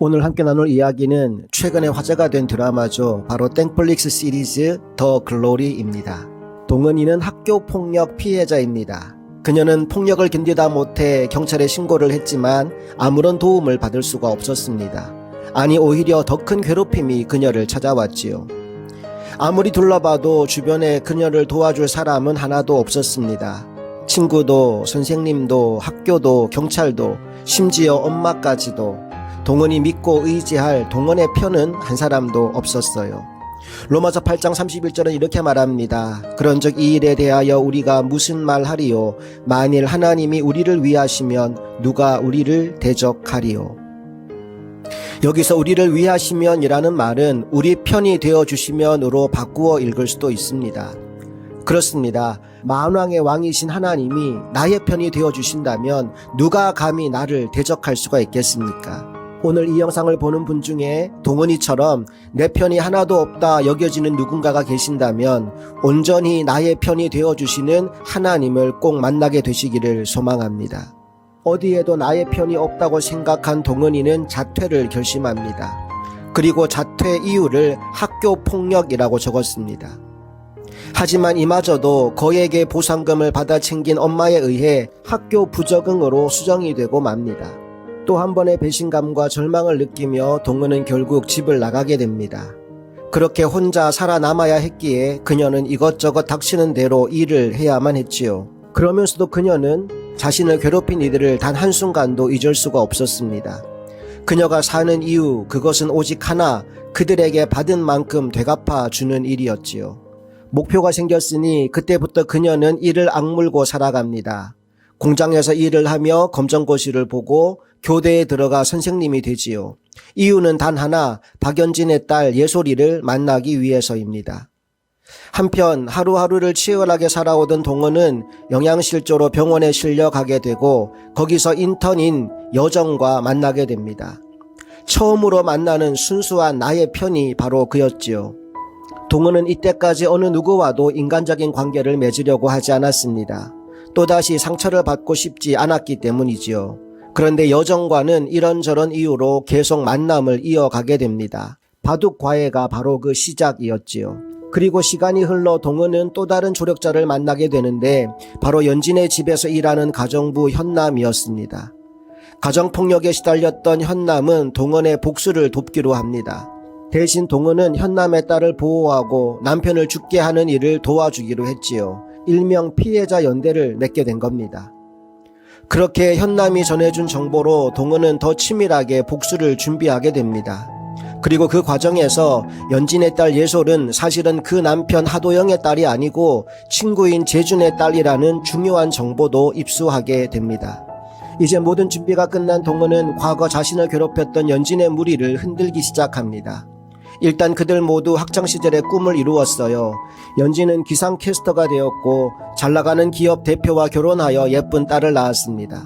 오늘 함께 나눌 이야기는 최근에 화제가 된 드라마죠. 바로 땡플릭스 시리즈 더 글로리입니다. 동은이는 학교 폭력 피해자입니다. 그녀는 폭력을 견디다 못해 경찰에 신고를 했지만 아무런 도움을 받을 수가 없었습니다. 아니 오히려 더 큰 괴롭힘이 그녀를 찾아왔지요. 아무리 둘러봐도 주변에 그녀를 도와줄 사람은 하나도 없었습니다. 친구도 선생님도 학교도 경찰도 심지어 엄마까지도 동은이 믿고 의지할 동은의 편은 한 사람도 없었어요. 로마서 8장 31절은 이렇게 말합니다. 그런즉 이 일에 대하여 우리가 무슨 말하리요? 만일 하나님이 우리를 위하시면 누가 우리를 대적하리요? 여기서 우리를 위하시면 이라는 말은 우리 편이 되어주시면으로 바꾸어 읽을 수도 있습니다. 그렇습니다. 만왕의 왕이신 하나님이 나의 편이 되어주신다면 누가 감히 나를 대적할 수가 있겠습니까? 오늘 이 영상을 보는 분 중에 동은이처럼 내 편이 하나도 없다 여겨지는 누군가가 계신다면 온전히 나의 편이 되어주시는 하나님을 꼭 만나게 되시기를 소망합니다. 어디에도 나의 편이 없다고 생각한 동은이는 자퇴를 결심합니다. 그리고 자퇴 이유를 학교 폭력이라고 적었습니다. 하지만 이마저도 거액의 보상금을 받아 챙긴 엄마에 의해 학교 부적응으로 수정이 되고 맙니다. 또 한 번의 배신감과 절망을 느끼며 동은은 결국 집을 나가게 됩니다. 그렇게 혼자 살아남아야 했기에 그녀는 이것저것 닥치는 대로 일을 해야만 했지요. 그러면서도 그녀는 자신을 괴롭힌 이들을 단 한순간도 잊을 수가 없었습니다. 그녀가 사는 이유, 그것은 오직 하나, 그들에게 받은 만큼 되갚아 주는 일이었지요. 목표가 생겼으니 그때부터 그녀는 이를 악물고 살아갑니다. 공장에서 일을 하며 검정고시를 보고 교대에 들어가 선생님이 되지요. 이유는 단 하나, 박연진의 딸 예솔이를 만나기 위해서입니다. 한편 하루하루를 치열하게 살아오던 동은은 영양실조로 병원에 실려가게 되고 거기서 인턴인 여정과 만나게 됩니다. 처음으로 만나는 순수한 나의 편이 바로 그였지요. 동은은 이때까지 어느 누구와도 인간적인 관계를 맺으려고 하지 않았습니다. 또다시 상처를 받고 싶지 않았기 때문이지요. 그런데 여정과는 이런저런 이유로 계속 만남을 이어가게 됩니다. 바둑 과외가 바로 그 시작이었지요. 그리고 시간이 흘러 동은은 또 다른 조력자를 만나게 되는데 바로 연진의 집에서 일하는 가정부 현남이었습니다. 가정폭력에 시달렸던 현남은 동은의 복수를 돕기로 합니다. 대신 동은은 현남의 딸을 보호하고 남편을 죽게 하는 일을 도와주기로 했지요. 일명 피해자 연대를 맺게 된 겁니다. 그렇게 현남이 전해준 정보로 동은은 더 치밀하게 복수를 준비하게 됩니다. 그리고 그 과정에서 연진의 딸 예솔은 사실은 그 남편 하도영의 딸이 아니고 친구인 재준의 딸이라는 중요한 정보도 입수하게 됩니다. 이제 모든 준비가 끝난 동은은 과거 자신을 괴롭혔던 연진의 무리를 흔들기 시작합니다. 일단 그들 모두 학창시절에 꿈을 이루었어요. 연진은 기상캐스터가 되었고 잘나가는 기업 대표와 결혼하여 예쁜 딸을 낳았습니다.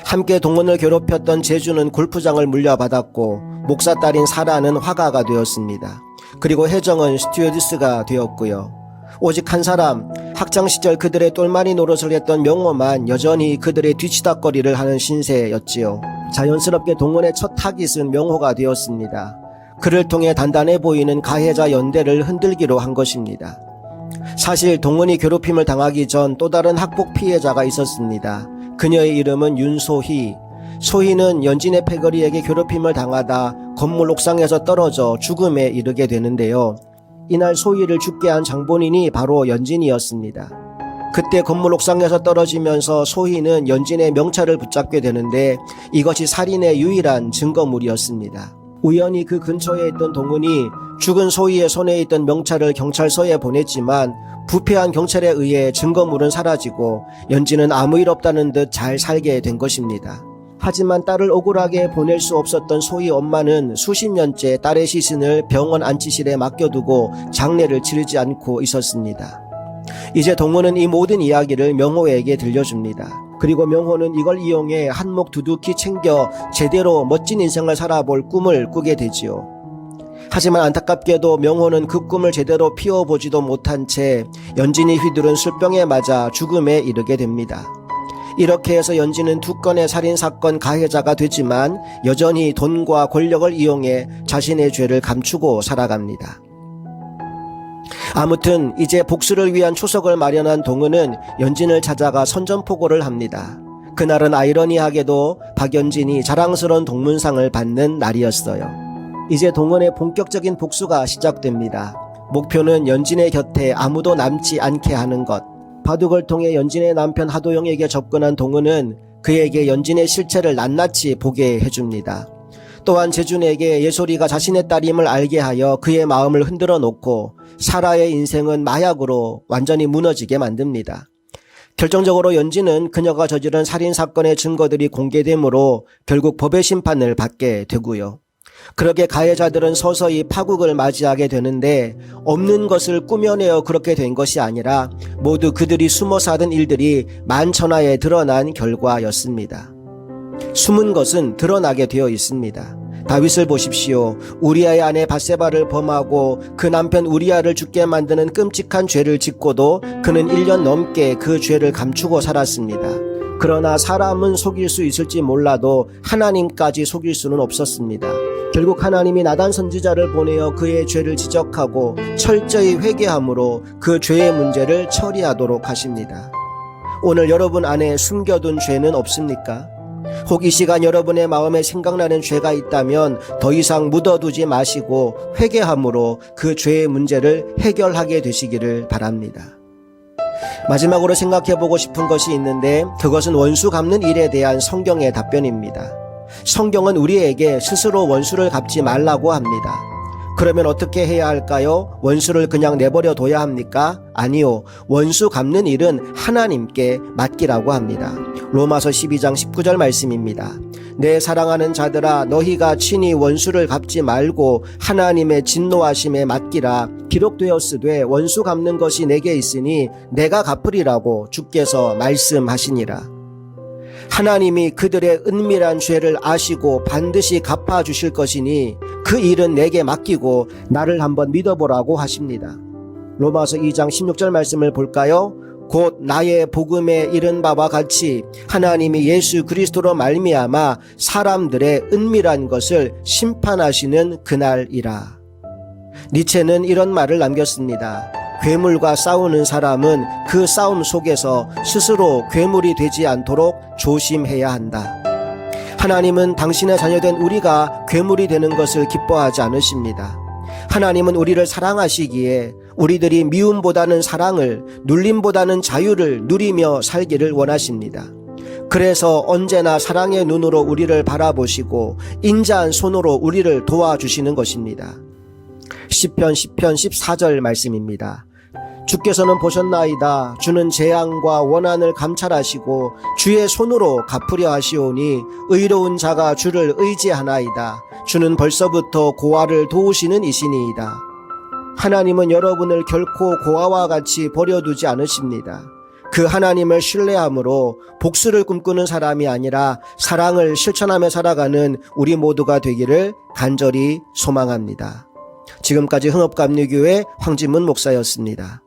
함께 동은을 괴롭혔던 재주는 골프장을 물려받았고 목사 딸인 사라는 화가가 되었습니다. 그리고 혜정은 스튜어디스가 되었고요. 오직 한 사람, 학창시절 그들의 똘마니 노릇을 했던 명호만 여전히 그들의 뒤치다거리를 하는 신세였지요. 자연스럽게 동은의 첫 타깃은 명호가 되었습니다. 그를 통해 단단해 보이는 가해자 연대를 흔들기로 한 것입니다. 사실 동은이 괴롭힘을 당하기 전 또 다른 학폭 피해자가 있었습니다. 그녀의 이름은 윤소희. 소희는 연진의 패거리에게 괴롭힘을 당하다 건물 옥상에서 떨어져 죽음에 이르게 되는데요. 이날 소희를 죽게 한 장본인이 바로 연진이었습니다. 그때 건물 옥상에서 떨어지면서 소희는 연진의 명찰을 붙잡게 되는데 이것이 살인의 유일한 증거물이었습니다. 우연히 그 근처에 있던 동은이 죽은 소희의 손에 있던 명찰을 경찰서에 보냈지만 부패한 경찰에 의해 증거물은 사라지고 연진은 아무 일 없다는 듯 잘 살게 된 것입니다. 하지만 딸을 억울하게 보낼 수 없었던 소희 엄마는 수십 년째 딸의 시신을 병원 안치실에 맡겨두고 장례를 치르지 않고 있었습니다. 이제 동은은 이 모든 이야기를 명호에게 들려줍니다. 그리고 명호는 이걸 이용해 한몫 두둑히 챙겨 제대로 멋진 인생을 살아볼 꿈을 꾸게 되지요. 하지만 안타깝게도 명호는 그 꿈을 제대로 피워보지도 못한 채 연진이 휘두른 술병에 맞아 죽음에 이르게 됩니다. 이렇게 해서 연진은 2건의 살인사건 가해자가 되지만 여전히 돈과 권력을 이용해 자신의 죄를 감추고 살아갑니다. 아무튼 이제 복수를 위한 초석을 마련한 동은은 연진을 찾아가 선전포고를 합니다. 그날은 아이러니하게도 박연진이 자랑스러운 동문상을 받는 날이었어요. 이제 동은의 본격적인 복수가 시작됩니다. 목표는 연진의 곁에 아무도 남지 않게 하는 것. 바둑을 통해 연진의 남편 하도영에게 접근한 동은은 그에게 연진의 실체를 낱낱이 보게 해줍니다. 또한 재준에게 예솔이가 자신의 딸임을 알게 하여 그의 마음을 흔들어 놓고 사라의 인생은 마약으로 완전히 무너지게 만듭니다. 결정적으로 연진은 그녀가 저지른 살인사건의 증거들이 공개되므로 결국 법의 심판을 받게 되고요. 그렇게 가해자들은 서서히 파국을 맞이하게 되는데 없는 것을 꾸며내어 그렇게 된 것이 아니라 모두 그들이 숨어서 하던 일들이 만천하에 드러난 결과였습니다. 숨은 것은 드러나게 되어 있습니다. 다윗을 보십시오. 우리아의 아내 밧세바를 범하고 그 남편 우리아를 죽게 만드는 끔찍한 죄를 짓고도 그는 1년 넘게 그 죄를 감추고 살았습니다. 그러나 사람은 속일 수 있을지 몰라도 하나님까지 속일 수는 없었습니다. 결국 하나님이 나단 선지자를 보내어 그의 죄를 지적하고 철저히 회개함으로 그 죄의 문제를 처리하도록 하십니다. 오늘 여러분 안에 숨겨둔 죄는 없습니까? 혹 이 시간 여러분의 마음에 생각나는 죄가 있다면 더 이상 묻어두지 마시고 회개함으로 그 죄의 문제를 해결하게 되시기를 바랍니다. 마지막으로 생각해보고 싶은 것이 있는데 그것은 원수 갚는 일에 대한 성경의 답변입니다. 성경은 우리에게 스스로 원수를 갚지 말라고 합니다. 그러면 어떻게 해야 할까요? 원수를 그냥 내버려 둬야 합니까? 아니요. 원수 갚는 일은 하나님께 맡기라고 합니다. 로마서 12장 19절 말씀입니다. 내 사랑하는 자들아 너희가 친히 원수를 갚지 말고 하나님의 진노하심에 맡기라. 기록되었으되 원수 갚는 것이 내게 있으니 내가 갚으리라고 주께서 말씀하시니라. 하나님이 그들의 은밀한 죄를 아시고 반드시 갚아주실 것이니 그 일은 내게 맡기고 나를 한번 믿어보라고 하십니다. 로마서 2장 16절 말씀을 볼까요? 곧 나의 복음에 이른 바와 같이 하나님이 예수 그리스도로 말미암아 사람들의 은밀한 것을 심판하시는 그날이라. 니체는 이런 말을 남겼습니다. 괴물과 싸우는 사람은 그 싸움 속에서 스스로 괴물이 되지 않도록 조심해야 한다. 하나님은 당신의 자녀된 우리가 괴물이 되는 것을 기뻐하지 않으십니다. 하나님은 우리를 사랑하시기에 우리들이 미움보다는 사랑을, 눌림보다는 자유를 누리며 살기를 원하십니다. 그래서 언제나 사랑의 눈으로 우리를 바라보시고 인자한 손으로 우리를 도와주시는 것입니다. 시편 14절 말씀입니다. 주께서는 보셨나이다. 주는 재앙과 원한을 감찰하시고 주의 손으로 갚으려 하시오니 의로운 자가 주를 의지하나이다. 주는 벌써부터 고아를 도우시는 이시니이다. 하나님은 여러분을 결코 고아와 같이 버려두지 않으십니다. 그 하나님을 신뢰함으로 복수를 꿈꾸는 사람이 아니라 사랑을 실천하며 살아가는 우리 모두가 되기를 간절히 소망합니다. 지금까지 흥업감리교회 황진문 목사였습니다.